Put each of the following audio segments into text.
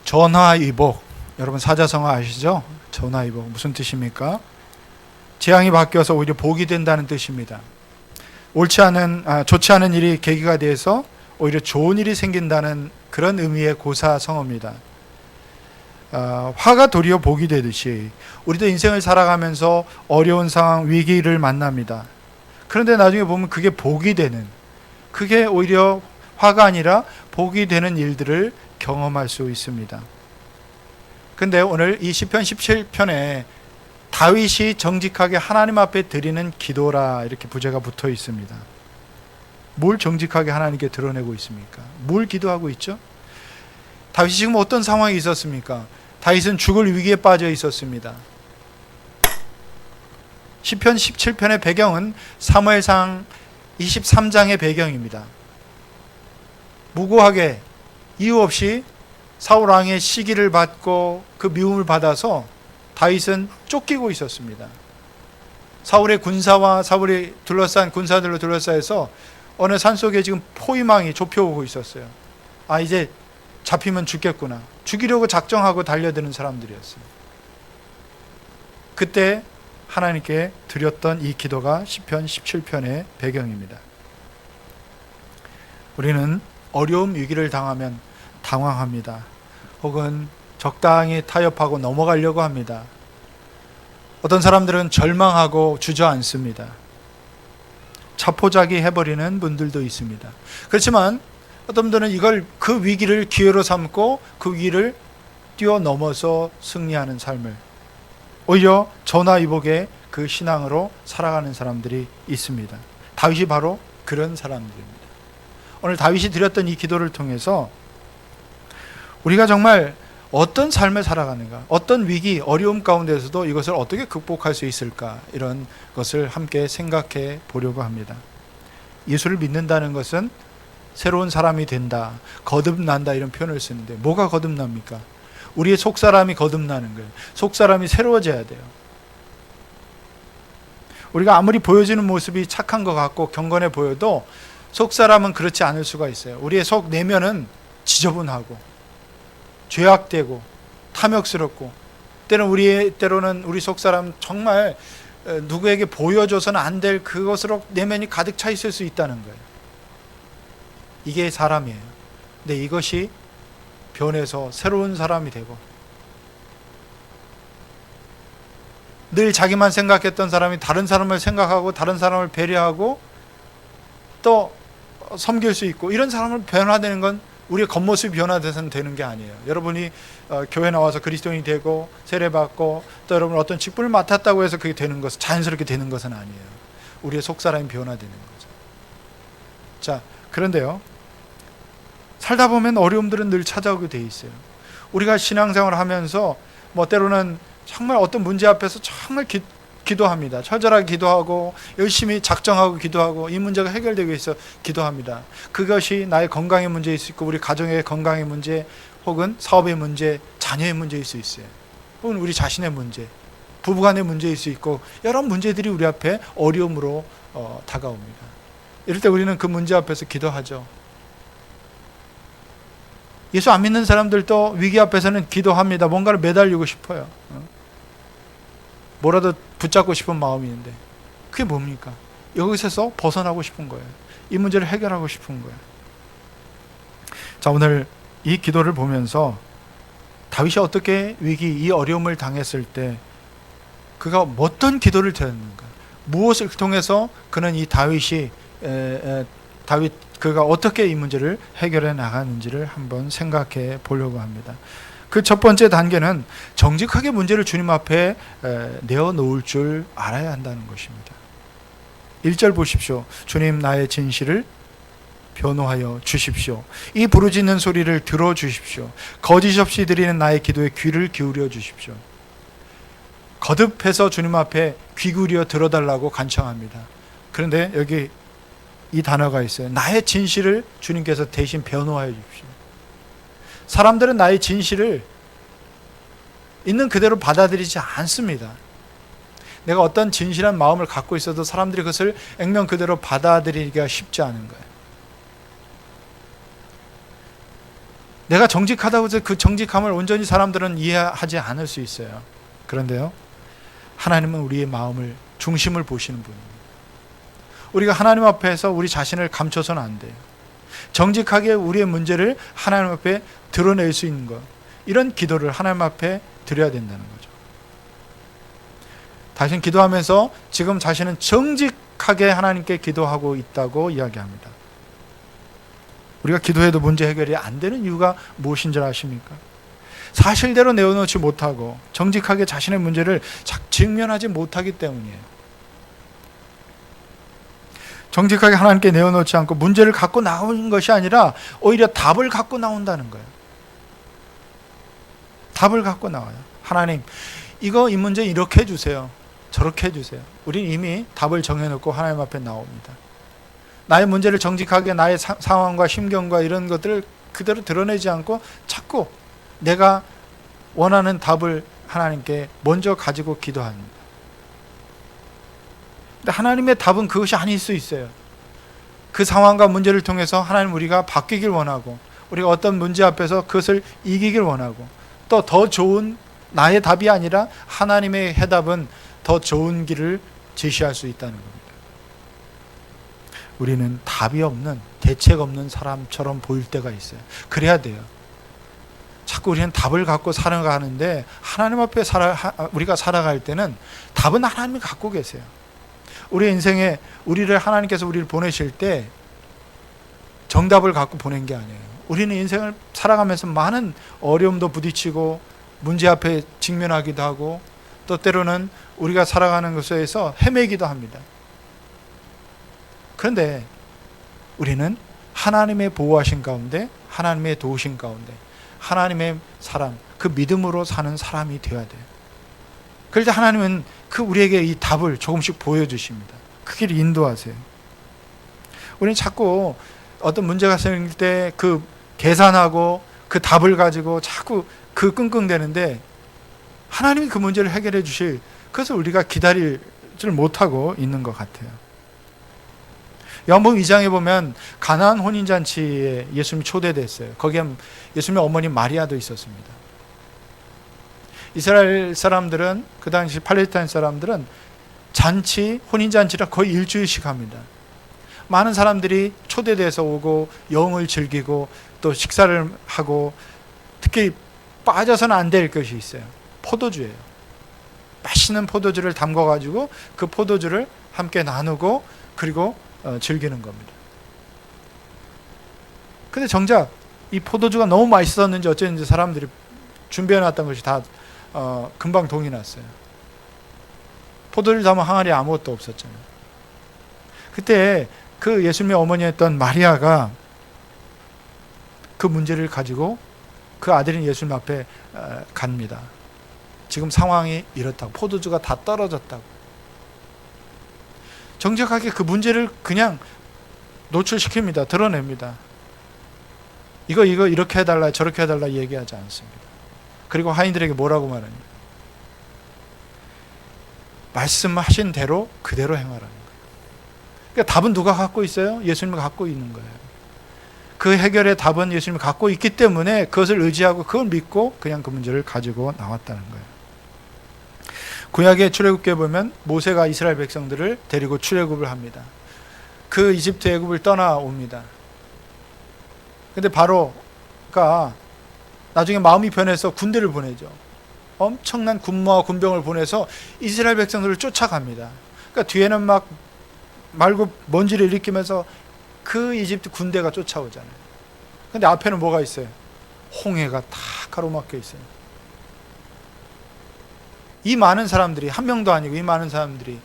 전화위복, 여러분 사자성어 아시죠? 전화위복 무슨 뜻입니까? 재앙이 바뀌어서 오히려 복이 된다는 뜻입니다. 좋지 않은 일이 계기가 돼서 오히려 좋은 일이 생긴다는 그런 의미의 고사성어입니다. 화가 도리어 복이 되듯이 우리도 인생을 살아가면서 어려운 상황, 위기를 만납니다. 그런데 나중에 보면 그게 복이 되는, 그게 오히려 화가 아니라 복이 되는 일들을 경험할 수 있습니다. 근데 오늘 이 시편 17편에 다윗이 정직하게 하나님 앞에 드리는 기도라 이렇게 부제가 붙어 있습니다. 뭘 정직하게 하나님께 드러내고 있습니까? 뭘 기도하고 있죠? 다윗이 지금 어떤 상황이 있었습니까? 다윗은 죽을 위기에 빠져 있었습니다. 시편 17편의 배경은 사무엘상 23장의 배경입니다. 무고하게 이유 없이 사울 왕의 시기를 받고 그 미움을 받아서 다윗은 쫓기고 있었습니다. 사울의 군사와 사울이 둘러싼 군사들로 둘러싸여서 어느 산속에 지금 포위망이 좁혀오고 있었어요. 이제 잡히면 죽겠구나. 죽이려고 작정하고 달려드는 사람들이었어요. 그때 하나님께 드렸던 이 기도가 시편 17편의 배경입니다. 우리는 어려움 위기를 당하면 당황합니다. 혹은 적당히 타협하고 넘어가려고 합니다. 어떤 사람들은 절망하고 주저앉습니다. 자포자기 해버리는 분들도 있습니다. 그렇지만 어떤 분들은 이걸 그 위기를 기회로 삼고 그 위기를 뛰어넘어서 승리하는 삶을, 오히려 전화위복의 그 신앙으로 살아가는 사람들이 있습니다. 다윗이 바로 그런 사람들입니다. 오늘 다윗이 드렸던 이 기도를 통해서 우리가 정말 어떤 삶을 살아가는가, 어떤 위기, 어려움 가운데서도 이것을 어떻게 극복할 수 있을까, 이런 것을 함께 생각해 보려고 합니다. 예수를 믿는다는 것은 새로운 사람이 된다, 거듭난다 이런 표현을 쓰는데 뭐가 거듭납니까? 우리의 속사람이 거듭나는 거예요. 속사람이 새로워져야 돼요. 우리가 아무리 보여지는 모습이 착한 것 같고 경건해 보여도 속사람은 그렇지 않을 수가 있어요. 우리의 속 내면은 지저분하고 죄악되고 탐욕스럽고, 때로는 우리 속사람 정말 누구에게 보여줘서는 안 될 그것으로 내면이 가득 차 있을 수 있다는 거예요. 이게 사람이에요. 근데 이것이 변해서 새로운 사람이 되고, 늘 자기만 생각했던 사람이 다른 사람을 생각하고 다른 사람을 배려하고 또 섬길 수 있고, 이런 사람을 변화되는 건 우리의 겉모습이 변화돼서는 되는 게 아니에요. 여러분이 교회 나와서 그리스도인이 되고 세례받고 또 여러분 어떤 직분을 맡았다고 해서 그게 되는 것은, 자연스럽게 되는 것은 아니에요. 우리의 속사람이 변화되는 거죠. 자, 그런데요, 살다 보면 어려움들은 늘 찾아오게 돼 있어요. 우리가 신앙생활을 하면서 때로는 정말 어떤 문제 앞에서 정말 기도합니다. 처절하게 기도하고 열심히 작정하고 기도하고 이 문제가 해결되기 위해서 기도합니다. 그것이 나의 건강의 문제일 수 있고 우리 가정의 건강의 문제, 혹은 사업의 문제, 자녀의 문제일 수 있어요. 혹은 우리 자신의 문제, 부부간의 문제일 수 있고, 여러 문제들이 우리 앞에 어려움으로 다가옵니다. 이럴 때 우리는 그 문제 앞에서 기도하죠. 예수 안 믿는 사람들도 위기 앞에서는 기도합니다. 뭔가를 매달리고 싶어요. 뭐라도 붙잡고 싶은 마음이 있는데, 그게 뭡니까? 여기서 벗어나고 싶은 거예요. 이 문제를 해결하고 싶은 거예요. 자, 오늘 이 기도를 보면서 다윗이 어떻게 이 어려움을 당했을 때 그가 어떤 기도를 드렸는가, 무엇을 통해서 그는 이 그가 어떻게 이 문제를 해결해 나가는지를 한번 생각해 보려고 합니다. 그 첫 번째 단계는 정직하게 문제를 주님 앞에 내어놓을 줄 알아야 한다는 것입니다. 1절 보십시오. 주님, 나의 진실을 변호하여 주십시오. 이 부르짖는 소리를 들어주십시오. 거짓 없이 드리는 나의 기도에 귀를 기울여 주십시오. 거듭해서 주님 앞에 귀 기울여 들어달라고 간청합니다. 그런데 여기 이 단어가 있어요. 나의 진실을 주님께서 대신 변호하여 주십시오. 사람들은 나의 진실을 있는 그대로 받아들이지 않습니다. 내가 어떤 진실한 마음을 갖고 있어도 사람들이 그것을 액면 그대로 받아들이기가 쉽지 않은 거예요. 내가 정직하다고 해서 그 정직함을 온전히 사람들은 이해하지 않을 수 있어요. 그런데요, 하나님은 우리의 마음을, 중심을 보시는 분입니다. 우리가 하나님 앞에서 우리 자신을 감춰서는 안 돼요. 정직하게 우리의 문제를 하나님 앞에 드러낼 수 있는 것, 이런 기도를 하나님 앞에 드려야 된다는 거죠. 당신 기도하면서 지금 자신은 정직하게 하나님께 기도하고 있다고 이야기합니다. 우리가 기도해도 문제 해결이 안 되는 이유가 무엇인 줄 아십니까? 사실대로 내어놓지 못하고 정직하게 자신의 문제를 직면하지 못하기 때문이에요. 정직하게 하나님께 내어놓지 않고 문제를 갖고 나오는 것이 아니라 오히려 답을 갖고 나온다는 거예요. 답을 갖고 나와요. 하나님, 이 문제 이렇게 해주세요. 저렇게 해주세요. 우린 이미 답을 정해놓고 하나님 앞에 나옵니다. 나의 문제를 정직하게 나의 상황과 심경과 이런 것들을 그대로 드러내지 않고 자꾸 내가 원하는 답을 하나님께 먼저 가지고 기도합니다. 근데 하나님의 답은 그것이 아닐 수 있어요. 그 상황과 문제를 통해서 하나님, 우리가 바뀌길 원하고, 우리가 어떤 문제 앞에서 그것을 이기길 원하고, 또 더 좋은 나의 답이 아니라 하나님의 해답은 더 좋은 길을 제시할 수 있다는 겁니다. 우리는 답이 없는, 대책 없는 사람처럼 보일 때가 있어요. 그래야 돼요. 자꾸 우리는 답을 갖고 살아가는데, 하나님 앞에 우리가 살아갈 때는 답은 하나님이 갖고 계세요. 우리 인생에 하나님께서 우리를 보내실 때 정답을 갖고 보낸 게 아니에요. 우리는 인생을 살아가면서 많은 어려움도 부딪히고 문제 앞에 직면하기도 하고, 또 때로는 우리가 살아가는 것에서 헤매기도 합니다. 그런데 우리는 하나님의 보호하신 가운데, 하나님의 도우신 가운데, 하나님의 사람, 그 믿음으로 사는 사람이 되어야 돼요. 그럴 때 하나님은 우리에게 이 답을 조금씩 보여주십니다. 그 길을 인도하세요. 우리는 자꾸 어떤 문제가 생길 때 그 계산하고 그 답을 가지고 자꾸 끙끙대는데, 하나님이 그 문제를 해결해 주실, 그래서 우리가 기다리지를 못하고 있는 것 같아요. 요한복음 2장에 보면 가나안 혼인잔치에 예수님이 초대됐어요. 거기에 예수님의 어머니 마리아도 있었습니다. 이스라엘 사람들은, 그 당시 팔레스타인 사람들은 혼인잔치를 거의 일주일씩 합니다. 많은 사람들이 초대돼서 오고 영을 즐기고 또 식사를 하고, 특히 빠져서는 안 될 것이 있어요. 포도주예요. 맛있는 포도주를 담궈가지고 그 포도주를 함께 나누고 그리고 즐기는 겁니다. 근데 정작 이 포도주가 너무 맛있었는지 어쨌는지 사람들이 준비해놨던 것이 다 금방 동이 났어요. 포도주를 담은 항아리에 아무것도 없었잖아요. 그때 그 예수님의 어머니였던 마리아가 그 문제를 가지고 그 아들인 예수님 앞에 갑니다. 지금 상황이 이렇다고, 포도주가 다 떨어졌다고. 정직하게 그 문제를 그냥 노출시킵니다. 드러냅니다. 이거 이렇게 해달라, 저렇게 해달라 얘기하지 않습니다. 그리고 하인들에게 뭐라고 말하냐, 말씀하신 대로 그대로 행하라는 거예요. 그러니까 답은 누가 갖고 있어요? 예수님이 갖고 있는 거예요. 그 해결의 답은 예수님이 갖고 있기 때문에 그것을 의지하고 그걸 믿고 그냥 그 문제를 가지고 나왔다는 거예요. 구약의 출애굽기에 보면 모세가 이스라엘 백성들을 데리고 출애굽을 합니다. 그 이집트 애굽을 떠나옵니다. 근데 바로가 나중에 마음이 변해서 군대를 보내죠. 엄청난 군마와 군병을 보내서 이스라엘 백성들을 쫓아갑니다. 그러니까 뒤에는 막 말고 먼지를 일으키면서 그 이집트 군대가 쫓아오잖아요. 근데 앞에는 뭐가 있어요? 홍해가 다 가로막혀 있어요. 이 많은 사람들이, 한 명도 아니고 이 많은 사람들이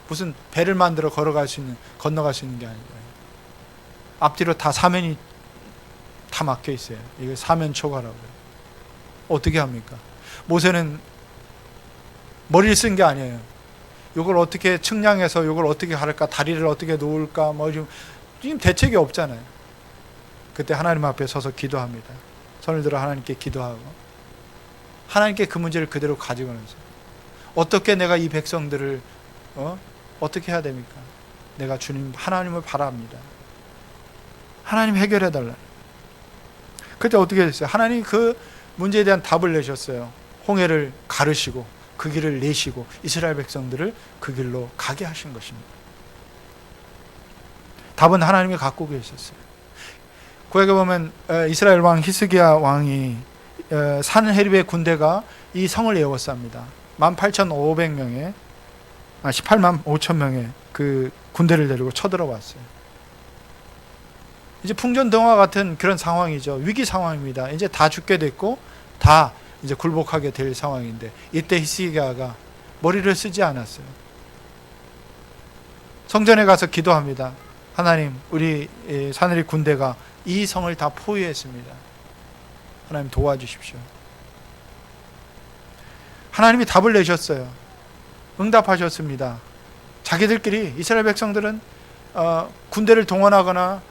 무슨 배를 만들어 건너갈 수 있는 게 아니에요. 앞뒤로 다 사면이 다 막혀 있어요. 이게 사면초가라고요. 어떻게 합니까? 모세는 머리를 쓴 게 아니에요. 이걸 어떻게 측량해서 이걸 어떻게 할까, 다리를 어떻게 놓을까, 지금 대책이 없잖아요. 그때 하나님 앞에 서서 기도합니다. 손을 들어 하나님께 기도하고 하나님께 그 문제를 그대로 가지고 오면서, 어떻게 내가 이 백성들을 어떻게 해야 됩니까? 내가 주님 하나님을 바랍니다. 하나님 해결해 달라. 그때 어떻게 됐어요? 하나님 그 문제에 대한 답을 내셨어요. 홍해를 가르시고 그 길을 내시고 이스라엘 백성들을 그 길로 가게 하신 것입니다. 답은 하나님이 갖고 계셨어요. 구약에 보면 이스라엘 왕 히스기야 왕이 산헤립의 군대가 이 성을 에워쌉니다. 18,500명의 18만 5천 명의 그 군대를 데리고 쳐들어왔어요. 이제 풍전등화 같은 그런 상황이죠. 위기 상황입니다. 이제 다 죽게 됐고 다 이제 굴복하게 될 상황인데 이때 히스기야가 머리를 쓰지 않았어요. 성전에 가서 기도합니다. 하나님, 우리 산헤립 군대가 이 성을 다 포위했습니다. 하나님 도와주십시오. 하나님이 답을 내셨어요. 응답하셨습니다. 자기들끼리 이스라엘 백성들은 군대를 동원하거나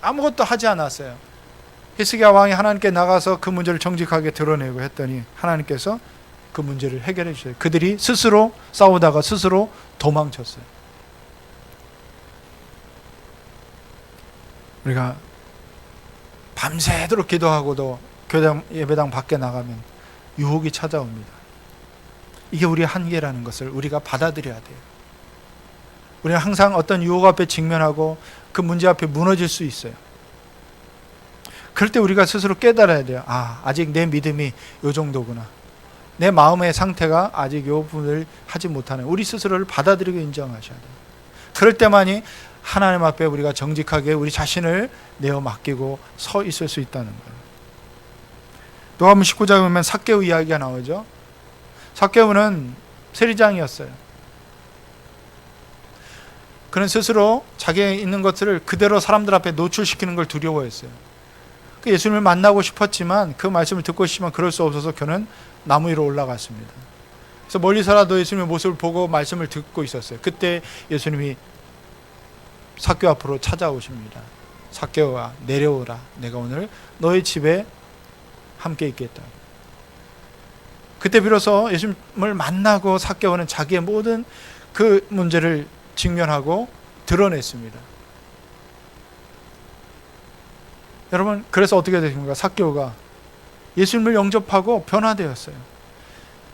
아무것도 하지 않았어요. 히스기야 왕이 하나님께 나가서 그 문제를 정직하게 드러내고 했더니 하나님께서 그 문제를 해결해 주셔요. 그들이 스스로 싸우다가 스스로 도망쳤어요. 우리가 밤새도록 기도하고도 교장 예배당 밖에 나가면 유혹이 찾아옵니다. 이게 우리의 한계라는 것을 우리가 받아들여야 돼요. 우리는 항상 어떤 유혹 앞에 직면하고 그 문제 앞에 무너질 수 있어요. 그럴 때 우리가 스스로 깨달아야 돼요. 아직 내 믿음이 요 정도구나. 내 마음의 상태가 아직 요 부분을 하지 못하네. 우리 스스로를 받아들이고 인정하셔야 돼요. 그럴 때만이 하나님 앞에 우리가 정직하게 우리 자신을 내어 맡기고 서 있을 수 있다는 거예요. 누가복음 19장에 보면 삭개오 이야기가 나오죠. 삭개오는 세리장이었어요. 그는 스스로 자기의 있는 것들을 그대로 사람들 앞에 노출시키는 걸 두려워했어요. 예수님을 만나고 싶었지만 그 말씀을 듣고 싶지만 그럴 수 없어서 그는 나무 위로 올라갔습니다. 그래서 멀리서라도 예수님의 모습을 보고 말씀을 듣고 있었어요. 그때 예수님이 삭개오 앞으로 찾아오십니다. 삭개오야, 내려오라. 내가 오늘 너의 집에 함께 있겠다. 그때 비로소 예수님을 만나고 삭개오는 자기의 모든 그 문제를 직면하고 드러냈습니다. 여러분, 그래서 어떻게 되십니까? 삭개오가 예수님을 영접하고 변화되었어요.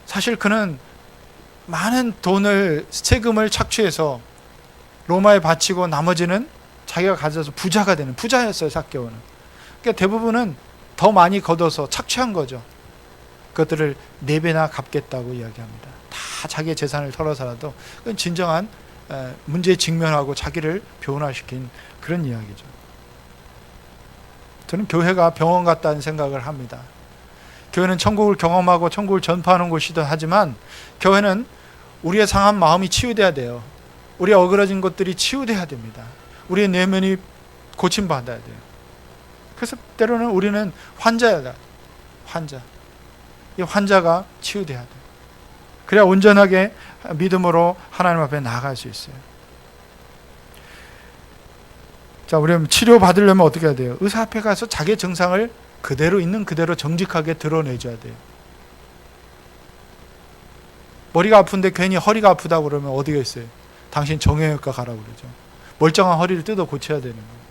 사실 그는 많은 돈을, 세금을 착취해서 로마에 바치고 나머지는 자기가 가져서 부자가 되는 부자였어요. 삭개오는. 그러니까 대부분은 더 많이 걷어서 착취한 거죠. 그것들을 4배나 갚겠다고 이야기합니다. 다 자기의 재산을 털어서라도 그건 진정한 문제에 직면하고 자기를 변화시킨 그런 이야기죠. 저는 교회가 병원 같다는 생각을 합니다. 교회는 천국을 경험하고 천국을 전파하는 곳이기도 하지만 교회는 우리의 상한 마음이 치유돼야 돼요. 우리의 어그러진 것들이 치유돼야 됩니다. 우리의 내면이 고침받아야 돼요. 그래서 때로는 우리는 환자야. 이 환자가 치유돼야 돼요. 그래야 온전하게 믿음으로 하나님 앞에 나아갈 수 있어요. 자, 우리 치료받으려면 어떻게 해야 돼요? 의사 앞에 가서 자기의 증상을 그대로 있는 그대로 정직하게 드러내줘야 돼요. 머리가 아픈데 괜히 허리가 아프다고 그러면 어디가 있어요? 당신 정형외과 가라고 그러죠. 멀쩡한 허리를 뜯어 고쳐야 되는 거예요.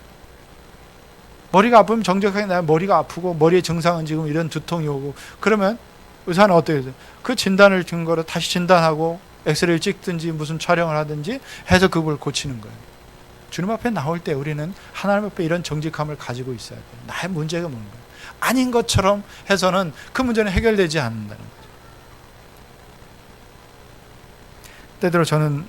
머리가 아프면 정직하게 나 머리가 아프고 머리의 증상은 지금 이런 두통이 오고 그러면 의사는 어떻게 해요? 그 진단을 증거로 다시 진단하고 엑스레이를 찍든지 무슨 촬영을 하든지 해서 그걸 고치는 거예요. 주님 앞에 나올 때 우리는 하나님 앞에 이런 정직함을 가지고 있어야 돼요. 나의 문제가 뭔가 아닌 것처럼 해서는 그 문제는 해결되지 않는다는 거죠. 때때로 저는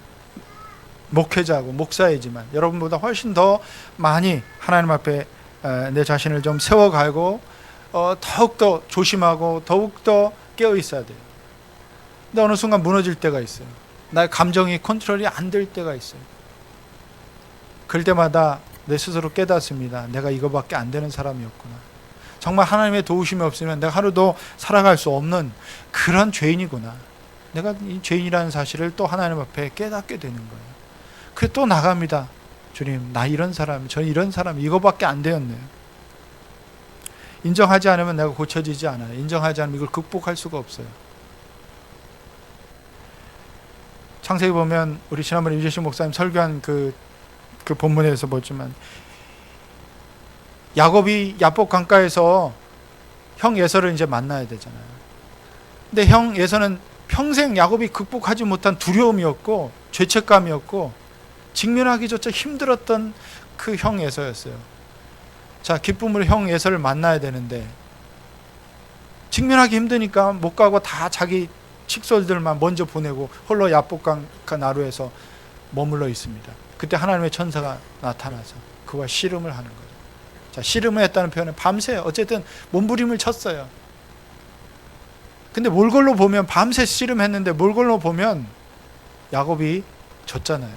목회자고 목사이지만 여러분보다 훨씬 더 많이 하나님 앞에 내 자신을 좀 세워가고 더욱더 조심하고 더욱더 깨어 있어야 돼요. 근데 어느 순간 무너질 때가 있어요. 나의 감정이 컨트롤이 안 될 때가 있어요. 그럴 때마다 내 스스로 깨닫습니다. 내가 이거밖에 안 되는 사람이었구나. 정말 하나님의 도우심이 없으면 내가 하루도 살아갈 수 없는 그런 죄인이구나. 내가 이 죄인이라는 사실을 또 하나님 앞에 깨닫게 되는 거예요. 그래서 또 나갑니다. 주님, 나 이런 사람, 저 이런 사람, 이거밖에 안 되었네요. 인정하지 않으면 내가 고쳐지지 않아요. 인정하지 않으면 이걸 극복할 수가 없어요. 창세기 보면 우리 지난번에 유재식 목사님 설교한 그 본문에서 보지만 야곱이 야복 강가에서 형 에서를 이제 만나야 되잖아요. 근데 형 에서는 평생 야곱이 극복하지 못한 두려움이었고 죄책감이었고 직면하기조차 힘들었던 그 형 에서였어요. 자, 기쁨으로 형 에서를 만나야 되는데 직면하기 힘드니까 못 가고 다 자기 칙솔들만 먼저 보내고 홀로 야복강 나루에서 머물러 있습니다. 그때 하나님의 천사가 나타나서 그와 씨름을 하는 거죠. 자, 씨름을 했다는 표현은 밤새 어쨌든 몸부림을 쳤어요. 근데 몰골로 보면 밤새 씨름했는데 몰골로 보면 야곱이 졌잖아요.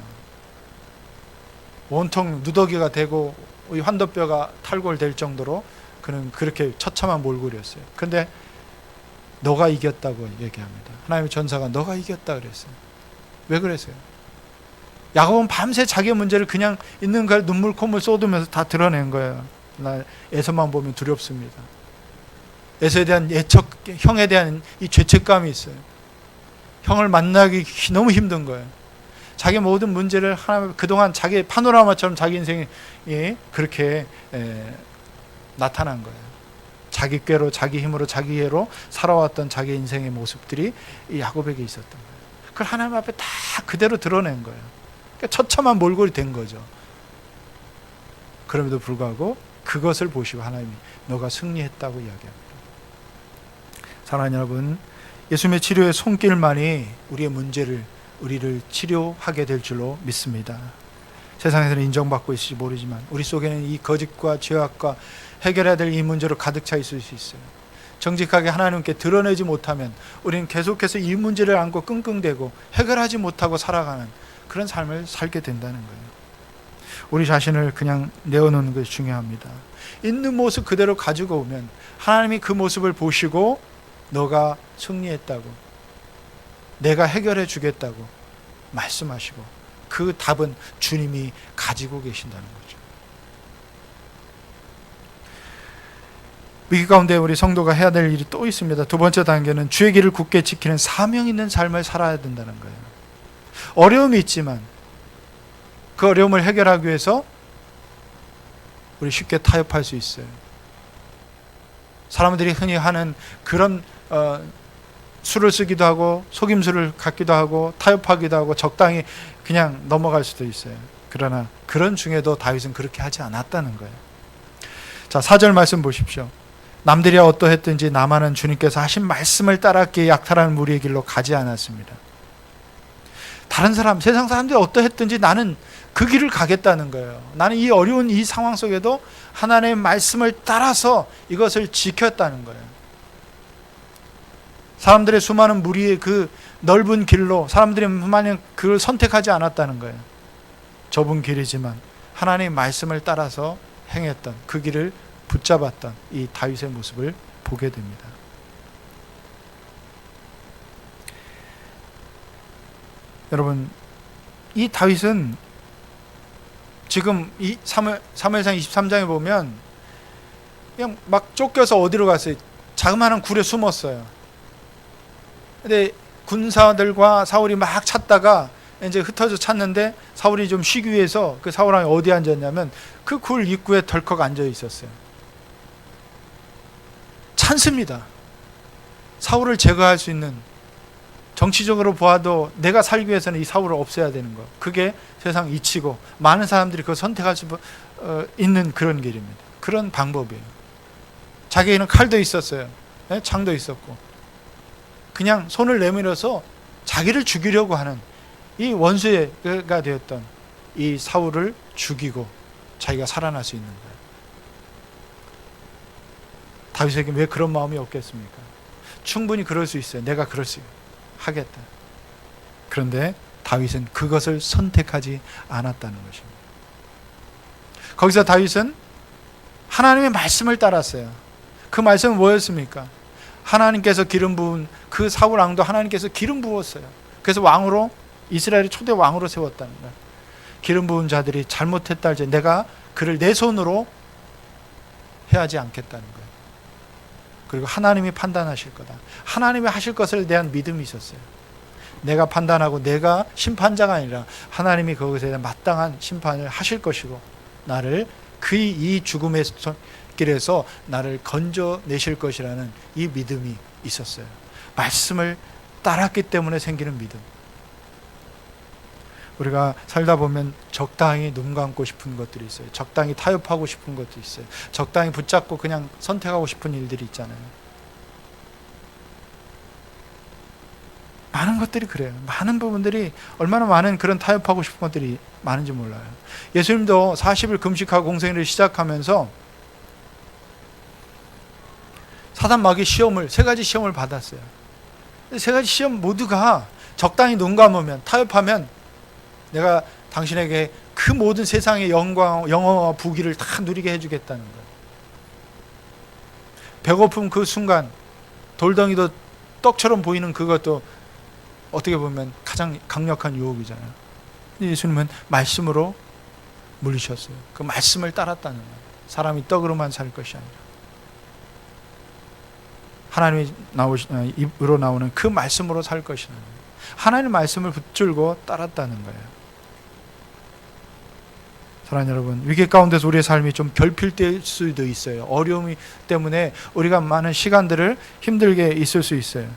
온통 누더기가 되고 환도뼈가 탈골될 정도로 그는 그렇게 처참한 몰골이었어요. 근데 너가 이겼다고 얘기합니다. 하나님의 전사가 너가 이겼다 그랬어요. 왜 그랬어요? 야곱은 밤새 자기의 문제를 그냥 있는 걸 눈물 콧물 쏟으면서 다 드러낸 거예요. 나 에서만 보면 두렵습니다. 에서에 대한 애착, 형에 대한 이 죄책감이 있어요. 형을 만나기 너무 힘든 거예요. 자기 모든 문제를 하나님 그동안 자기 파노라마처럼 자기 인생이 그렇게 나타난 거예요. 자기 꾀로 자기 힘으로 자기 애로 살아왔던 자기 인생의 모습들이 이 야곱에게 있었던 거예요. 그걸 하나님 앞에 다 그대로 드러낸 거예요. 그러니까 처참한 몰골이 된 거죠. 그럼에도 불구하고 그것을 보시고 하나님이 너가 승리했다고 이야기합니다. 사랑하는 여러분, 예수님의 치료의 손길만이 우리를 치료하게 될 줄로 믿습니다. 세상에서는 인정받고 있을지 모르지만 우리 속에는 이 거짓과 죄악과 해결해야 될 이 문제로 가득 차 있을 수 있어요. 정직하게 하나님께 드러내지 못하면 우리는 계속해서 이 문제를 안고 끙끙대고 해결하지 못하고 살아가는 그런 삶을 살게 된다는 거예요. 우리 자신을 그냥 내어놓는 것이 중요합니다. 있는 모습 그대로 가지고 오면 하나님이 그 모습을 보시고 너가 승리했다고, 내가 해결해 주겠다고 말씀하시고 그 답은 주님이 가지고 계신다는 거죠. 위기 가운데 우리 성도가 해야 될 일이 또 있습니다. 두 번째 단계는 주의 길을 굳게 지키는 사명 있는 삶을 살아야 된다는 거예요. 어려움이 있지만 그 어려움을 해결하기 위해서 우리 쉽게 타협할 수 있어요. 사람들이 흔히 하는 그런 수를 쓰기도 하고 속임수를 갖기도 하고 타협하기도 하고 적당히 그냥 넘어갈 수도 있어요. 그러나 그런 중에도 다윗은 그렇게 하지 않았다는 거예요. 자, 4절 말씀 보십시오. 남들이 어떠했든지 나만은 주님께서 하신 말씀을 따랐기에 약탈하는 무리의 길로 가지 않았습니다. 다른 사람, 세상 사람들이 어떠했든지 나는 그 길을 가겠다는 거예요. 나는 이 어려운 이 상황 속에도 하나님의 말씀을 따라서 이것을 지켰다는 거예요. 사람들의 수많은 무리의 그 넓은 길로 사람들이 만약 그걸 선택하지 않았다는 거예요. 좁은 길이지만 하나님의 말씀을 따라서 행했던 그 길을 붙잡았던 이 다윗의 모습을 보게 됩니다. 여러분, 이 다윗은 지금 이 사무엘상 23장에 보면 그냥 막 쫓겨서 어디로 갔어요? 자그마한 굴에 숨었어요. 근데 군사들과 사울이 막 찾다가 이제 흩어져 찾는데 사울이 좀 쉬기 위해서 그 사울 왕이 어디에 앉았냐면 그 굴 입구에 덜컥 앉아 있었어요. 찬스입니다. 사울을 제거할 수 있는, 정치적으로 보아도 내가 살기 위해서는 이 사울을 없애야 되는 거. 그게 세상 이치고 많은 사람들이 그걸 선택할 수 있는 그런 길입니다. 그런 방법이에요. 자기에는 칼도 있었어요. 창도 있었고. 그냥 손을 내밀어서 자기를 죽이려고 하는 이 원수가 되었던 이 사울을 죽이고 자기가 살아날 수 있는 거예요. 다윗에게 왜 그런 마음이 없겠습니까? 충분히 그럴 수 있어요. 내가 그럴 수 하겠다. 그런데 다윗은 그것을 선택하지 않았다는 것입니다. 거기서 다윗은 하나님의 말씀을 따랐어요. 그 말씀은 뭐였습니까? 하나님께서 기름 부은 그 사울 왕도 하나님께서 기름 부었어요. 그래서 왕으로, 이스라엘의 초대 왕으로 세웠다는 거예요. 기름 부은 자들이 잘못했다 할지 내가 그를 내 손으로 해하지 않겠다는 거예요. 그리고 하나님이 판단하실 거다. 하나님이 하실 것을 대한 믿음이 있었어요. 내가 판단하고 내가 심판자가 아니라 하나님이 그것에 대한 마땅한 심판을 하실 것이고 나를 이 죽음의 길에서 나를 건져내실 것이라는 이 믿음이 있었어요. 말씀을 따랐기 때문에 생기는 믿음. 우리가 살다 보면 적당히 눈 감고 싶은 것들이 있어요. 적당히 타협하고 싶은 것도 있어요. 적당히 붙잡고 그냥 선택하고 싶은 일들이 있잖아요. 많은 것들이 그래요. 많은 부분들이 얼마나 많은 그런 타협하고 싶은 것들이 많은지 몰라요. 예수님도 40일 금식하고 공생애를 시작하면서 사단 마귀 시험을, 3가지 시험을 받았어요. 3가지 시험 모두가 적당히 눈 감으면, 타협하면 내가 당신에게 그 모든 세상의 영광, 영어와 부귀를 다 누리게 해주겠다는 거예요. 배고픔 그 순간 돌덩이도 떡처럼 보이는 그것도 어떻게 보면 가장 강력한 유혹이잖아요. 예수님은 말씀으로 물리셨어요. 그 말씀을 따랐다는 거예요. 사람이 떡으로만 살 것이 아니라 하나님의 입으로 나오는 그 말씀으로 살 것이라는 거예요. 하나님의 말씀을 붙들고 따랐다는 거예요. 사랑하는 여러분, 위기 가운데서 우리의 삶이 좀 결핍될 수도 있어요. 어려움이 때문에 우리가 많은 시간들을 힘들게 있을 수 있어요.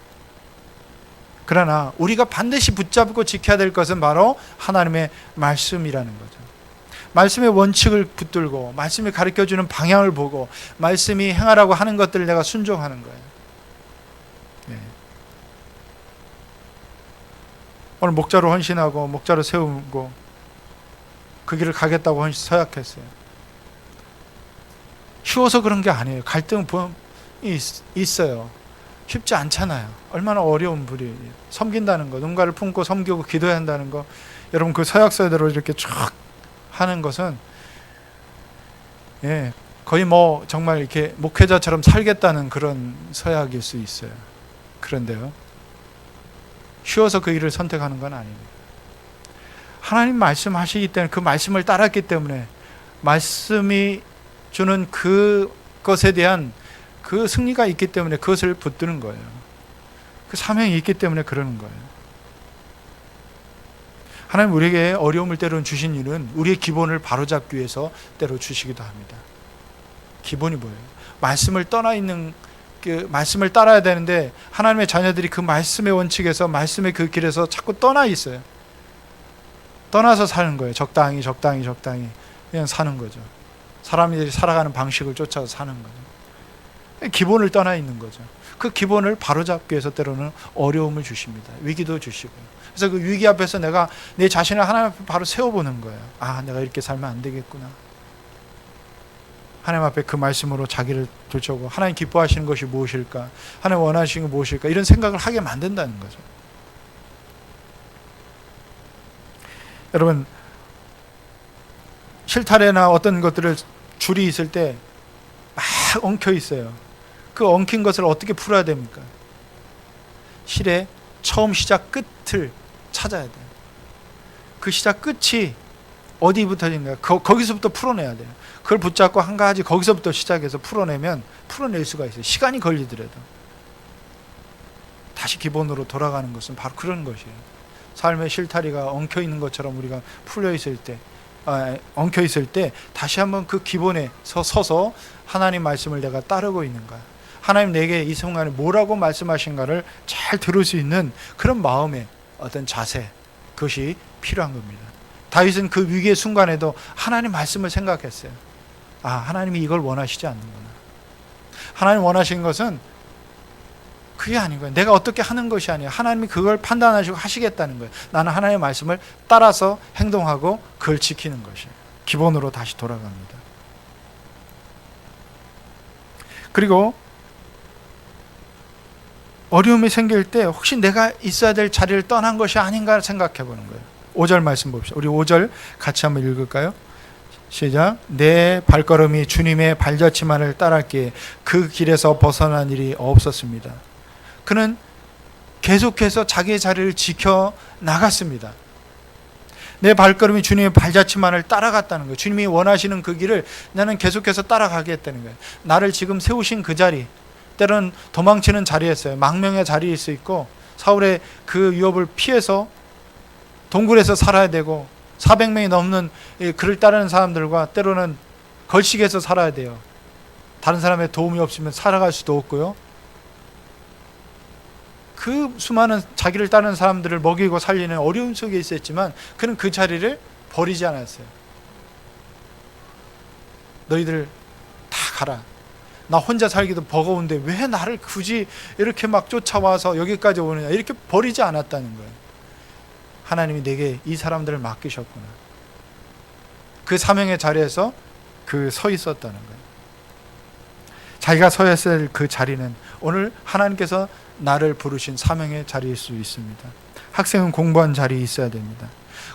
그러나 우리가 반드시 붙잡고 지켜야 될 것은 바로 하나님의 말씀이라는 거죠. 말씀의 원칙을 붙들고 말씀이 가르쳐주는 방향을 보고 말씀이 행하라고 하는 것들을 내가 순종하는 거예요. 네. 오늘 목자로 헌신하고 목자로 세우고 그 길을 가겠다고 서약했어요. 쉬워서 그런 게 아니에요. 갈등이 있어요. 쉽지 않잖아요. 얼마나 어려운 불이. 섬긴다는 거, 눈가를 품고 섬기고 기도해야 한다는 거, 여러분 그 서약서대로 이렇게 쭉 하는 것은 거의 뭐 정말 이렇게 목회자처럼 살겠다는 그런 서약일 수 있어요. 그런데요, 쉬워서 그 일을 선택하는 건 아닙니다. 하나님 말씀하시기 때문에, 그 말씀을 따랐기 때문에, 말씀이 주는 그것에 대한 그 승리가 있기 때문에 그것을 붙드는 거예요. 그 사명이 있기 때문에 그러는 거예요. 하나님 우리에게 어려움을 때로는 주신 일은 우리의 기본을 바로잡기 위해서 때로 주시기도 합니다. 기본이 뭐예요? 말씀을 떠나 있는, 그 말씀을 따라야 되는데 하나님의 자녀들이 그 말씀의 원칙에서, 말씀의 그 길에서 자꾸 떠나 있어요. 떠나서 사는 거예요. 적당히 그냥 사는 거죠. 사람들이 살아가는 방식을 쫓아서 사는 거죠. 기본을 떠나 있는 거죠. 그 기본을 바로잡기 위해서 때로는 어려움을 주십니다. 위기도 주시고. 그래서 그 위기 앞에서 내가 내 자신을 하나님 앞에 바로 세워보는 거예요. 아, 내가 이렇게 살면 안 되겠구나. 하나님 앞에 그 말씀으로 자기를 돌쳐보고, 하나님 기뻐하시는 것이 무엇일까? 하나님 원하시는 게 무엇일까? 이런 생각을 하게 만든다는 거죠. 여러분, 실타래나 어떤 것들을 줄이 있을 때 막 엉켜 있어요. 그 엉킨 것을 어떻게 풀어야 됩니까? 실의 처음 시작 끝을 찾아야 돼요. 그 시작 끝이 어디부터인가? 거기서부터 풀어내야 돼요. 그걸 붙잡고 한 가지 거기서부터 시작해서 풀어내면 풀어낼 수가 있어요. 시간이 걸리더라도. 다시 기본으로 돌아가는 것은 바로 그런 것이에요. 삶의 실타리가 엉켜 있는 것처럼 우리가 풀려 있을 때, 엉켜 있을 때 다시 한번 그 기본에 서서 하나님 말씀을 내가 따르고 있는가, 하나님 내게 이 순간에 뭐라고 말씀하신가를 잘 들을 수 있는 그런 마음의 어떤 자세, 그것이 필요한 겁니다. 다윗은 그 위기의 순간에도 하나님 말씀을 생각했어요. 아, 하나님이 이걸 원하시지 않는구나. 하나님 원하시는 것은 그게 아닌 거예요. 내가 어떻게 하는 것이 아니에요. 하나님이 그걸 판단하시고 하시겠다는 거예요. 나는 하나님의 말씀을 따라서 행동하고 그걸 지키는 것이에요. 기본으로 다시 돌아갑니다. 그리고 어려움이 생길 때 혹시 내가 있어야 될 자리를 떠난 것이 아닌가 생각해 보는 거예요. 5절 말씀 봅시다. 우리 5절 같이 한번 읽을까요? 시작. 내 발걸음이 주님의 발자취만을 따랐기에 그 길에서 벗어난 일이 없었습니다. 그는 계속해서 자기의 자리를 지켜 나갔습니다. 내 발걸음이 주님의 발자취만을 따라갔다는 거예요. 주님이 원하시는 그 길을 나는 계속해서 따라가겠다는 거예요. 나를 지금 세우신 그 자리, 때로는 도망치는 자리였어요. 망명의 자리일 수 있고, 사울의 그 위협을 피해서 동굴에서 살아야 되고 400명이 넘는 그를 따르는 사람들과 때로는 걸식해서 살아야 돼요. 다른 사람의 도움이 없으면 살아갈 수도 없고요. 그 수많은 자기를 따르는 사람들을 먹이고 살리는 어려움 속에 있었지만 그는 그 자리를 버리지 않았어요. 너희들 다 가라. 나 혼자 살기도 버거운데 왜 나를 굳이 이렇게 막 쫓아와서 여기까지 오느냐. 이렇게 버리지 않았다는 거예요. 하나님이 내게 이 사람들을 맡기셨구나. 그 사명의 자리에서 그 서 있었다는 거예요. 자기가 서야 할 그 자리는 오늘 하나님께서 나를 부르신 사명의 자리일 수 있습니다. 학생은 공부한 자리에 있어야 됩니다.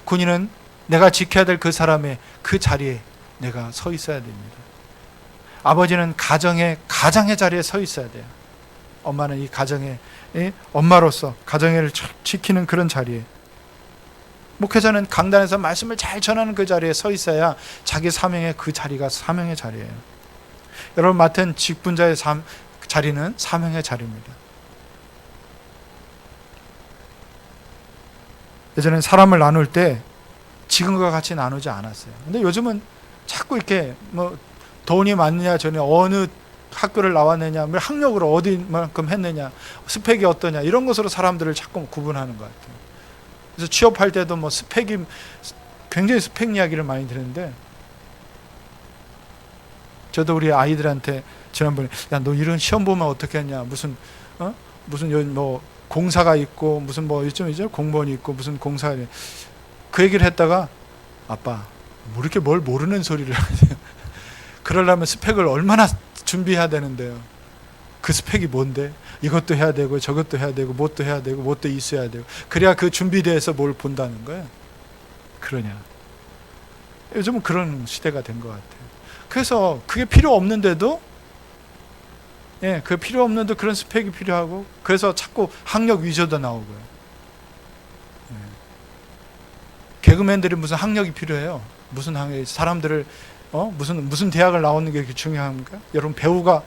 군인은 내가 지켜야 될 그 사람의 그 자리에 내가 서 있어야 됩니다. 아버지는 가장의 자리에 서 있어야 돼요. 엄마는 이 가정의 엄마로서 가정을 지키는 그런 자리에, 목회자는 강단에서 말씀을 잘 전하는 그 자리에 서 있어야 자기 사명의 그 자리가 사명의 자리예요. 여러분 맡은 직분자의 자리는 사명의 자리입니다. 예전엔 사람을 나눌 때 지금과 같이 나누지 않았어요. 근데 요즘은 자꾸 이렇게 뭐 돈이 많느냐, 전에 어느 학교를 나왔느냐, 학력으로 어디만큼 했느냐, 스펙이 어떠냐, 이런 것으로 사람들을 자꾸 구분하는 것 같아요. 그래서 취업할 때도 뭐 스펙이, 굉장히 스펙 이야기를 많이 들었는데, 저도 우리 아이들한테 지난번에 야, 너 이런 시험 보면 어떻게 했냐, 무슨 뭐 공사가 있고 무슨 뭐 요즘이죠 공무원이 있고 무슨 공사가, 그 얘기를 했다가 아빠 뭐 이렇게 뭘 모르는 소리를 하세요. 그러려면 스펙을 얼마나 준비해야 되는데요. 그 스펙이 뭔데? 이것도 해야 되고 저것도 해야 되고 뭣도 해야 되고 뭣도 있어야 되고, 그래야 그 준비돼서 뭘 본다는 거예요. 그러냐. 요즘은 그런 시대가 된 것 같아요. 그래서 그게 필요 없는데도, 그 필요 없는데 그런 스펙이 필요하고, 그래서 자꾸 학력 위조도 나오고요. 개그맨들이 무슨 학력이 필요해요? 무슨 학력이, 사람들을 무슨 대학을 나오는 게 그렇게 중요합니까? 여러분 배우가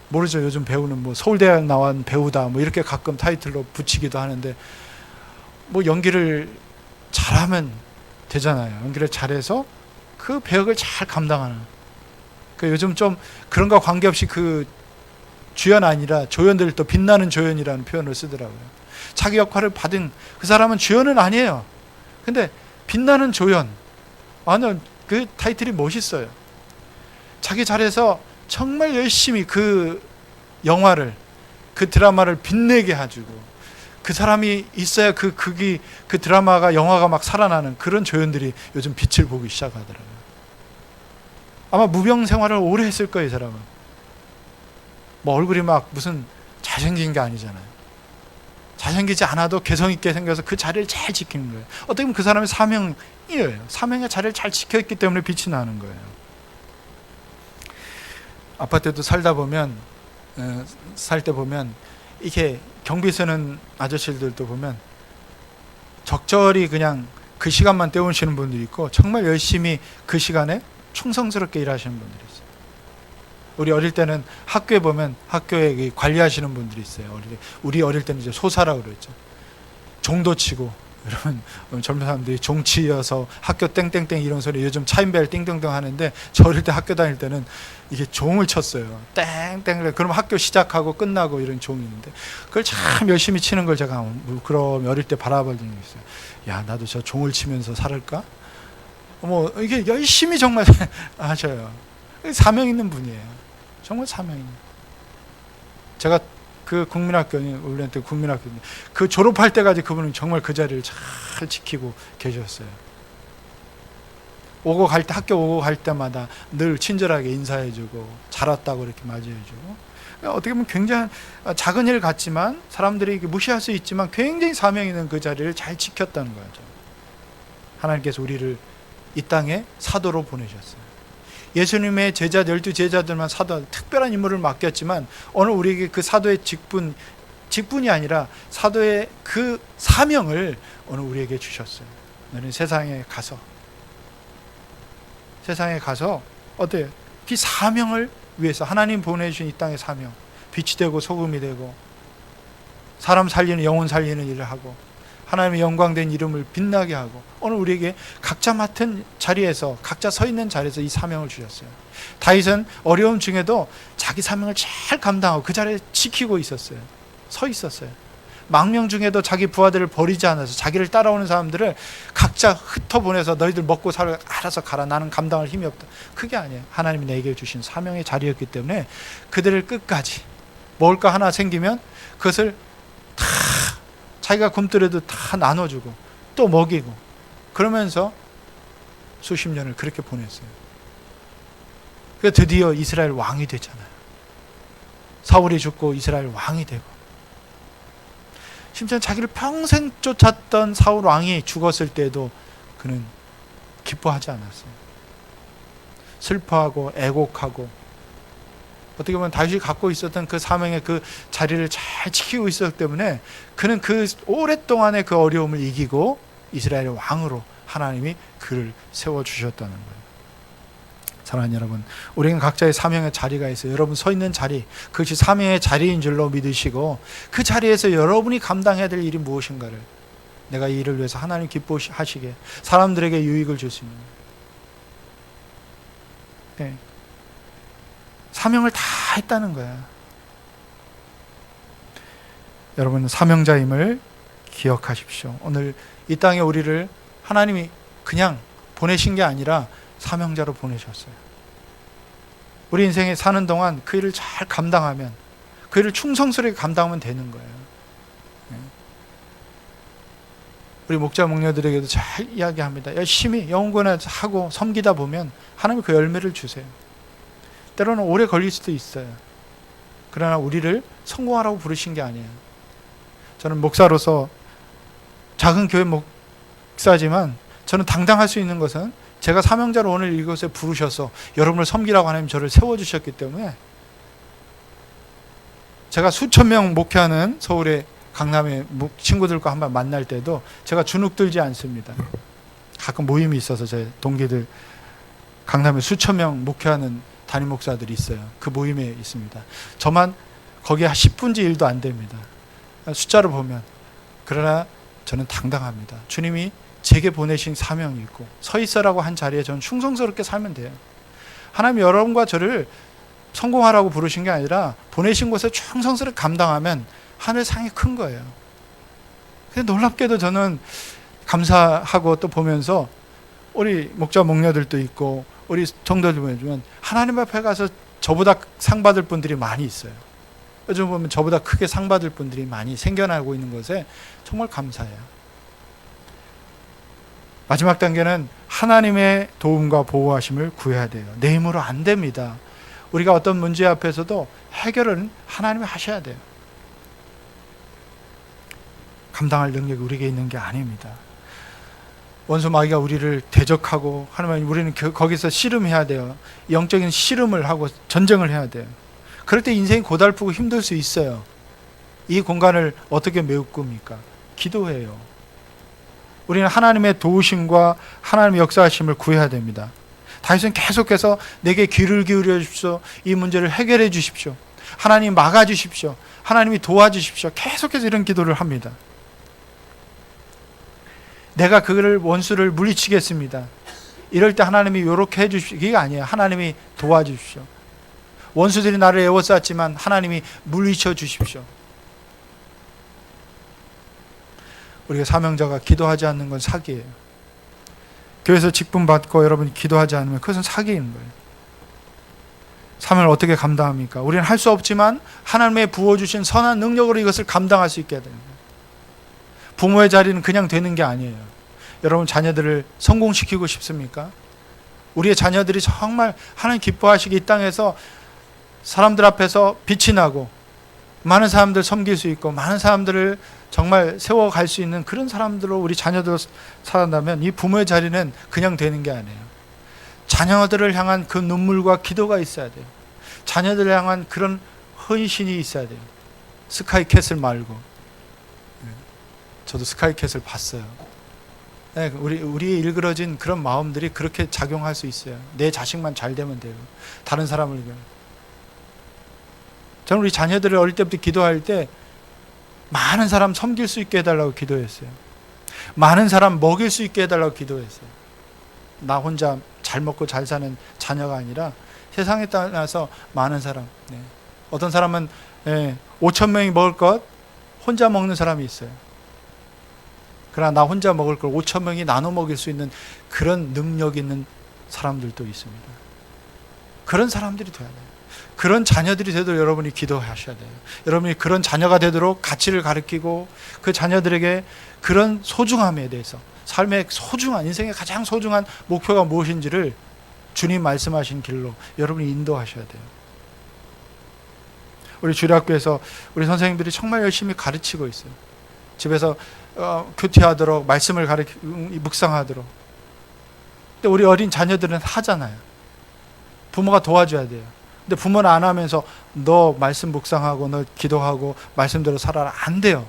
모르죠. 요즘 배우는 뭐 서울대학 나온 배우다 뭐 이렇게 가끔 타이틀로 붙이기도 하는데, 뭐 연기를 잘하면 되잖아요. 연기를 잘해서 그 배역을 잘 감당하는. 그 요즘 좀 그런 거 관계없이 그 주연 아니라 조연들, 또 빛나는 조연이라는 표현을 쓰더라고요. 자기 역할을 받은 그 사람은 주연은 아니에요. 근데 빛나는 조연. 그 타이틀이 멋있어요. 자기 잘해서 정말 열심히 그 영화를, 그 드라마를 빛내게 해주고, 그 사람이 있어야 그 드라마가, 영화가 막 살아나는 그런 조연들이 요즘 빛을 보기 시작하더라고요. 아마 무병 생활을 오래 했을 거예요, 이 사람은. 뭐 얼굴이 막 무슨 잘생긴 게 아니잖아요. 잘생기지 않아도 개성 있게 생겨서 그 자리를 잘 지키는 거예요. 어떻게 보면 그 사람의 사명이에요. 사명의 자리를 잘 지켰기 때문에 빛이 나는 거예요. 아파트도 살다 보면, 살 때 보면, 이렇게 경비 서는 아저씨들도 보면 적절히 그냥 그 시간만 때우시는 분들이 있고, 정말 열심히 그 시간에 충성스럽게 일하시는 분들이 있어요. 우리 어릴 때는 학교에 보면 학교에 관리하시는 분들이 있어요. 우리 어릴 때는 이제 소사라고 그랬죠. 종도 치고, 여러분 젊은 사람들이 종치여서 학교 땡땡땡 이런 소리, 요즘 차인벨 띵동동 하는데, 저 어릴 때 학교 다닐 때는 이게 종을 쳤어요. 땡땡. 그럼 학교 시작하고 끝나고 이런 종이 있는데, 그걸 참 열심히 치는 걸 제가 그럼 어릴 때 바라본 적이 있어요. 야, 나도 저 종을 치면서 살을까? 뭐 이게 열심히 정말 하셔요. 사명 있는 분이에요. 정말 사명 있는. 제가 그 국민학교, 우리 때 국민학교, 그 졸업할 때까지 그분은 정말 그 자리를 잘 지키고 계셨어요. 학교 오고 갈 때마다 늘 친절하게 인사해주고, 잘 왔다고 이렇게 맞이해주고, 어떻게 보면 굉장히 작은 일 같지만, 사람들이 무시할 수 있지만 굉장히 사명 있는 그 자리를 잘 지켰다는 거죠. 하나님께서 우리를 이 땅에 사도로 보내셨어요. 예수님의 제자, 12제자들만 사도, 특별한 임무를 맡겼지만, 오늘 우리에게 그 사도의 직분이 아니라 사도의 그 사명을 오늘 우리에게 주셨어요. 너는 세상에 가서 어때요? 그 사명을 위해서 하나님 보내주신 이 땅의 사명, 빛이 되고 소금이 되고 사람 살리는, 영혼 살리는 일을 하고, 하나님의 영광된 이름을 빛나게 하고 오늘 우리에게 각자 맡은 자리에서 각자 서 있는 자리에서 이 사명을 주셨어요. 다윗은 어려움 중에도 자기 사명을 잘 감당하고 그 자리에 지키고 있었어요. 서 있었어요. 망명 중에도 자기 부하들을 버리지 않아서 자기를 따라오는 사람들을 각자 흩어보내서 너희들 먹고 살아 알아서 가라. 나는 감당할 힘이 없다. 그게 아니에요. 하나님이 내게 주신 사명의 자리였기 때문에 그들을 끝까지 먹을 거 하나 생기면 그것을 다 자기가 굶더라도 다 나눠주고 또 먹이고 그러면서 수십 년을 그렇게 보냈어요. 그래서 드디어 이스라엘 왕이 됐잖아요. 사울이 죽고 이스라엘 왕이 되고 심지어 자기를 평생 쫓았던 사울 왕이 죽었을 때도 그는 기뻐하지 않았어요. 슬퍼하고 애곡하고 어떻게 보면 다윗이 갖고 있었던 그 사명의 그 자리를 잘 지키고 있었기 때문에 그는 그 오랫동안의 그 어려움을 이기고 이스라엘의 왕으로 하나님이 그를 세워주셨다는 거예요. 사랑하는 여러분, 우리는 각자의 사명의 자리가 있어요. 여러분 서 있는 자리, 그것이 사명의 자리인 줄로 믿으시고 그 자리에서 여러분이 감당해야 될 일이 무엇인가를 내가 이 일을 위해서 하나님 기뻐하시게 사람들에게 유익을 줄 수 있는 네. 사명을 다 했다는 거야. 여러분 사명자임을 기억하십시오. 오늘 이 땅에 우리를 하나님이 그냥 보내신 게 아니라 사명자로 보내셨어요. 우리 인생에 사는 동안 그 일을 잘 감당하면 그 일을 충성스럽게 감당하면 되는 거예요. 우리 목자 목녀들에게도 잘 이야기합니다. 열심히 영혼구원하고 섬기다 보면 하나님이 그 열매를 주세요. 때로는 오래 걸릴 수도 있어요. 그러나 우리를 성공하라고 부르신 게 아니에요. 저는 목사로서 작은 교회 목사지만 저는 당당할 수 있는 것은 제가 사명자로 오늘 이곳에 부르셔서 여러분을 섬기라고 하나님 저를 세워주셨기 때문에 제가 수천 명 목회하는 서울의 강남의 친구들과 한번 만날 때도 제가 주눅 들지 않습니다. 가끔 모임이 있어서 제 동기들 강남에 수천 명 목회하는 담임 목사들이 있어요. 그 모임에 있습니다. 저만 거기에 10분지 1도 안 됩니다. 숫자를 보면. 그러나 저는 당당합니다. 주님이 제게 보내신 사명이 있고 서 있어라고 한 자리에 저는 충성스럽게 살면 돼요. 하나님 여러분과 저를 성공하라고 부르신 게 아니라 보내신 곳에 충성스럽게 감당하면 하늘 상이 큰 거예요. 근데 놀랍게도 저는 감사하고 또 보면서 우리 목자 목녀들도 있고 우리 성도들 보면 하나님 앞에 가서 저보다 상 받을 분들이 많이 있어요. 요즘 보면 저보다 크게 상 받을 분들이 많이 생겨나고 있는 것에 정말 감사해요. 마지막 단계는 하나님의 도움과 보호하심을 구해야 돼요. 내 힘으로 안 됩니다. 우리가 어떤 문제 앞에서도 해결은 하나님이 하셔야 돼요. 감당할 능력이 우리에게 있는 게 아닙니다. 원수 마귀가 우리를 대적하고 하나님 우리는 거기서 씨름해야 돼요. 영적인 씨름을 하고 전쟁을 해야 돼요. 그럴 때 인생이 고달프고 힘들 수 있어요. 이 공간을 어떻게 메웁니까? 기도해요. 우리는 하나님의 도우심과 하나님의 역사하심을 구해야 됩니다. 다윗은 계속해서 내게 귀를 기울여 주십시오. 이 문제를 해결해 주십시오. 하나님 막아주십시오. 하나님이 도와주십시오. 계속해서 이런 기도를 합니다. 내가 그를 원수를 물리치겠습니다. 이럴 때 하나님이 이렇게 해주십시오. 이게 아니에요. 하나님이 도와주십시오. 원수들이 나를 에워쌌지만 하나님이 물리쳐 주십시오. 우리가 사명자가 기도하지 않는 건 사기예요. 교회에서 직분 받고 여러분이 기도하지 않으면 그것은 사기인 거예요. 사명을 어떻게 감당합니까? 우리는 할 수 없지만 하나님의 부어주신 선한 능력으로 이것을 감당할 수 있게 됩니다. 부모의 자리는 그냥 되는 게 아니에요. 여러분 자녀들을 성공시키고 싶습니까? 우리의 자녀들이 정말 하나님 기뻐하시기 이 땅에서 사람들 앞에서 빛이 나고 많은 사람들 섬길 수 있고 많은 사람들을 정말 세워갈 수 있는 그런 사람들로 우리 자녀들 살아간다면 이 부모의 자리는 그냥 되는 게 아니에요. 자녀들을 향한 그 눈물과 기도가 있어야 돼요. 자녀들을 향한 그런 헌신이 있어야 돼요. 스카이캐슬 말고. 저도 스카이캐슬 봤어요. 네, 우리의 일그러진 그런 마음들이 그렇게 작용할 수 있어요. 내 자식만 잘 되면 되고 다른 사람을 위해. 저는 우리 자녀들을 어릴 때부터 기도할 때 많은 사람 섬길 수 있게 해달라고 기도했어요. 많은 사람 먹일 수 있게 해달라고 기도했어요. 나 혼자 잘 먹고 잘 사는 자녀가 아니라 세상에 따라서 많은 사람. 어떤 사람은 5천 명이 먹을 것 혼자 먹는 사람이 있어요. 그러나 나 혼자 먹을 걸 5천 명이 나눠 먹일 수 있는 그런 능력 있는 사람들도 있습니다. 그런 사람들이 돼야 돼요. 그런 자녀들이 되도록 여러분이 기도하셔야 돼요. 여러분이 그런 자녀가 되도록 가치를 가르치고 그 자녀들에게 그런 소중함에 대해서, 삶의 소중한, 인생의 가장 소중한 목표가 무엇인지를 주님 말씀하신 길로 여러분이 인도하셔야 돼요. 우리 주일학교에서 우리 선생님들이 정말 열심히 가르치고 있어요. 집에서 큐티하도록, 말씀을 묵상하도록. 근데 우리 어린 자녀들은 하잖아요. 부모가 도와줘야 돼요. 근데 부모는 안 하면서 너 말씀 묵상하고 너 기도하고 말씀대로 살아라, 안 돼요.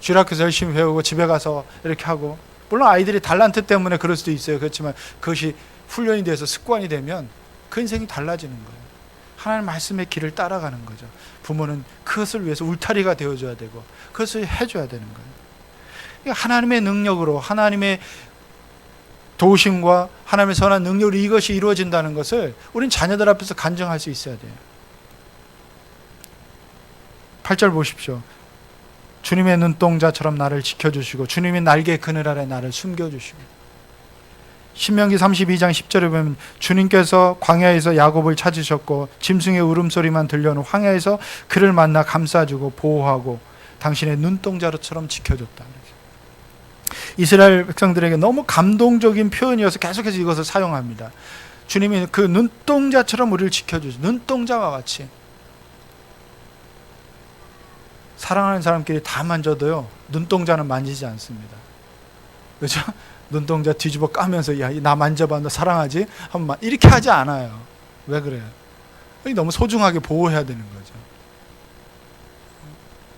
주일학교에서 열심히 배우고 집에 가서 이렇게 하고, 물론 아이들이 달란트 때문에 그럴 수도 있어요. 그렇지만 그것이 훈련이 돼서 습관이 되면 그 인생이 달라지는 거예요. 하나님 말씀의 길을 따라가는 거죠. 부모는 그것을 위해서 울타리가 되어줘야 되고 그것을 해줘야 되는 거예요. 하나님의 능력으로, 하나님의 도우심과 하나님의 선한 능력으로 이것이 이루어진다는 것을 우린 자녀들 앞에서 간증할 수 있어야 돼요. 8절 보십시오. 주님의 눈동자처럼 나를 지켜주시고 주님의 날개 그늘 아래 나를 숨겨주시고. 신명기 32장 10절에 보면 주님께서 광야에서 야곱을 찾으셨고 짐승의 울음소리만 들려오는 황야에서 그를 만나 감싸주고 보호하고 당신의 눈동자로처럼 지켜줬다. 이스라엘 백성들에게 너무 감동적인 표현이어서 계속해서 이것을 사용합니다. 주님이 그 눈동자처럼 우리를 지켜주죠. 눈동자와 같이. 사랑하는 사람끼리 다 만져도요, 눈동자는 만지지 않습니다. 그렇죠? 눈동자 뒤집어 까면서 야, 나 만져봐, 너 사랑하지? 한번 이렇게 하지 않아요. 왜 그래요? 너무 소중하게 보호해야 되는 거죠.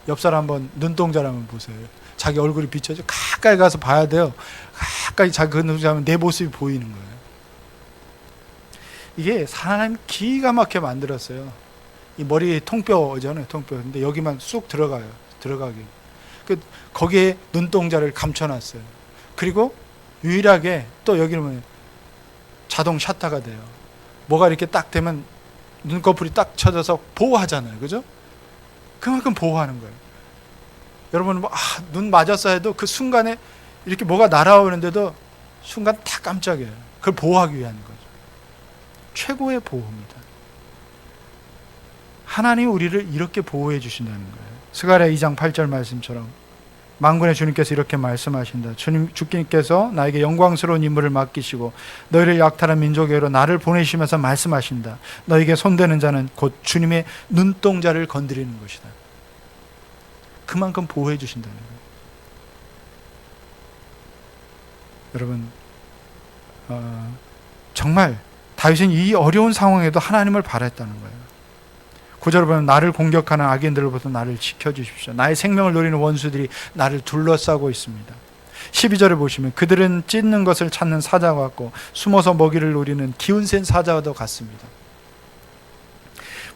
옆 사람 한번 눈동자를 한번 보세요. 자기 얼굴이 비춰져 가까이 가서 봐야 돼요. 가까이 자기 그 눈동자면 내 모습이 보이는 거예요. 이게 하나님 기가 막히게 만들었어요. 이 머리에 통뼈잖아요, 통뼈. 근데 여기만 쑥 들어가요. 들어가게. 거기에 눈동자를 감춰놨어요. 그리고 유일하게 또 여기는 자동 셔터가 돼요. 뭐가 이렇게 딱 되면 눈꺼풀이 딱 쳐져서 보호하잖아요. 그죠? 그만큼 보호하는 거예요. 여러분, 눈 맞았어 해도 그 순간에 이렇게 뭐가 날아오는데도 순간 다 깜짝이에요. 그걸 보호하기 위한 거죠. 최고의 보호입니다. 하나님이 우리를 이렇게 보호해 주신다는 거예요. 스가랴 2장 8절 말씀처럼 만군의 주님께서 이렇게 말씀하신다. 주님께서 나에게 영광스러운 임무를 맡기시고 너희를 약탈한 민족에게로 나를 보내시면서 말씀하신다. 너에게 손대는 자는 곧 주님의 눈동자를 건드리는 것이다. 그만큼 보호해 주신다는 거예요. 여러분, 정말 다윗은 이 어려운 상황에도 하나님을 바랐다는 거예요. 9절을 보면 나를 공격하는 악인들로부터 나를 지켜주십시오. 나의 생명을 노리는 원수들이 나를 둘러싸고 있습니다. 12절을 보시면 그들은 찢는 것을 찾는 사자와 같고 숨어서 먹이를 노리는 기운센 사자와도 같습니다.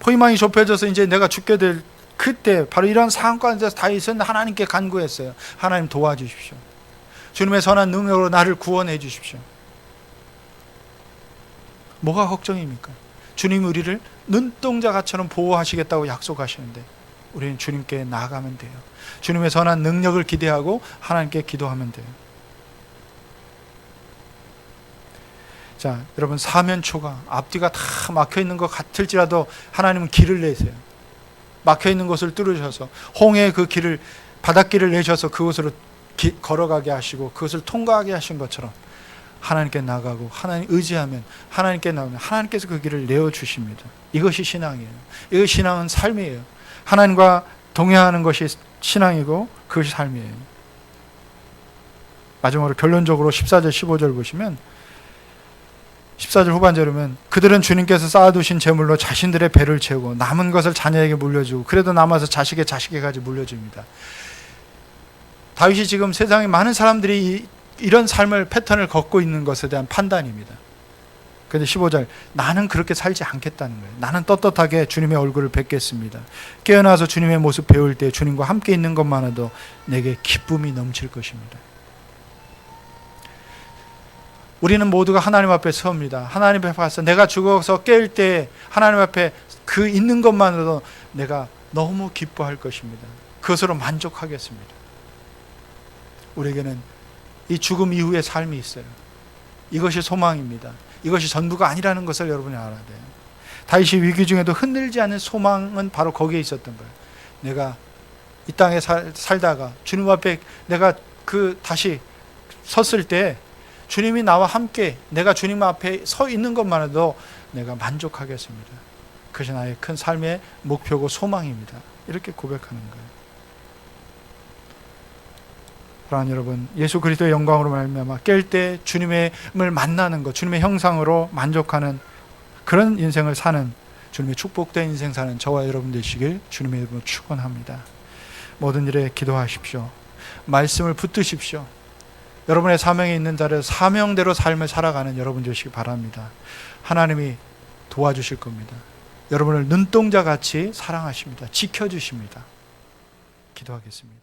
포위망이 좁혀져서 이제 내가 죽게 될 그때 바로 이런 상황 가운데서 다윗은 하나님께 간구했어요. 하나님 도와주십시오. 주님의 선한 능력으로 나를 구원해 주십시오. 뭐가 걱정입니까? 주님이 우리를 눈동자같처럼 보호하시겠다고 약속하시는데 우리는 주님께 나아가면 돼요. 주님의 선한 능력을 기대하고 하나님께 기도하면 돼요. 자, 여러분, 사면초가 앞뒤가 다 막혀있는 것 같을지라도 하나님은 길을 내세요. 막혀있는 것을 뚫으셔서 홍해의 그 길을, 바닷길을 내셔서 그곳으로 걸어가게 하시고 그것을 통과하게 하신 것처럼 하나님께 나가고 하나님 의지하면 하나님께 나가면 하나님께서 그 길을 내어주십니다. 이것이 신앙이에요. 이것이 신앙은 삶이에요. 하나님과 동행하는 것이 신앙이고 그것이 삶이에요. 마지막으로 결론적으로 14절 15절 보시면 14절 후반절이면 그들은 주님께서 쌓아두신 재물로 자신들의 배를 채우고 남은 것을 자녀에게 물려주고 그래도 남아서 자식의 자식에까지 물려줍니다. 다윗이 지금 세상에 많은 사람들이 이런 삶을 패턴을 걷고 있는 것에 대한 판단입니다. 그런데 15절 나는 그렇게 살지 않겠다는 거예요. 나는 떳떳하게 주님의 얼굴을 뵙겠습니다. 깨어나서 주님의 모습 배울 때 주님과 함께 있는 것만으로도 내게 기쁨이 넘칠 것입니다. 우리는 모두가 하나님 앞에 섭니다. 하나님 앞에 가서 내가 죽어서 깰 때 하나님 앞에 그 있는 것만으로도 내가 너무 기뻐할 것입니다. 그것으로 만족하겠습니다. 우리에게는 이 죽음 이후의 삶이 있어요. 이것이 소망입니다. 이것이 전부가 아니라는 것을 여러분이 알아야 돼요. 다윗이 위기 중에도 흔들지 않는 소망은 바로 거기에 있었던 거예요. 내가 이 땅에 살다가 주님 앞에 내가 다시 섰을 때 주님이 나와 함께 내가 주님 앞에 서 있는 것만으로도 내가 만족하겠습니다. 그것이 나의 큰 삶의 목표고 소망입니다. 이렇게 고백하는 거예요. 사랑하는 여러분, 예수 그리스도의 영광으로 말미암아 깰 때 주님을 만나는 것, 주님의 형상으로 만족하는 그런 인생을 사는, 주님의 축복된 인생 사는 저와 여러분 되시길 주님의 이름으로 축원합니다. 모든 일에 기도하십시오. 말씀을 붙드십시오. 여러분의 사명에 있는 자리에 사명대로 삶을 살아가는 여러분 되시기 바랍니다. 하나님이 도와주실 겁니다. 여러분을 눈동자같이 사랑하십니다. 지켜주십니다. 기도하겠습니다.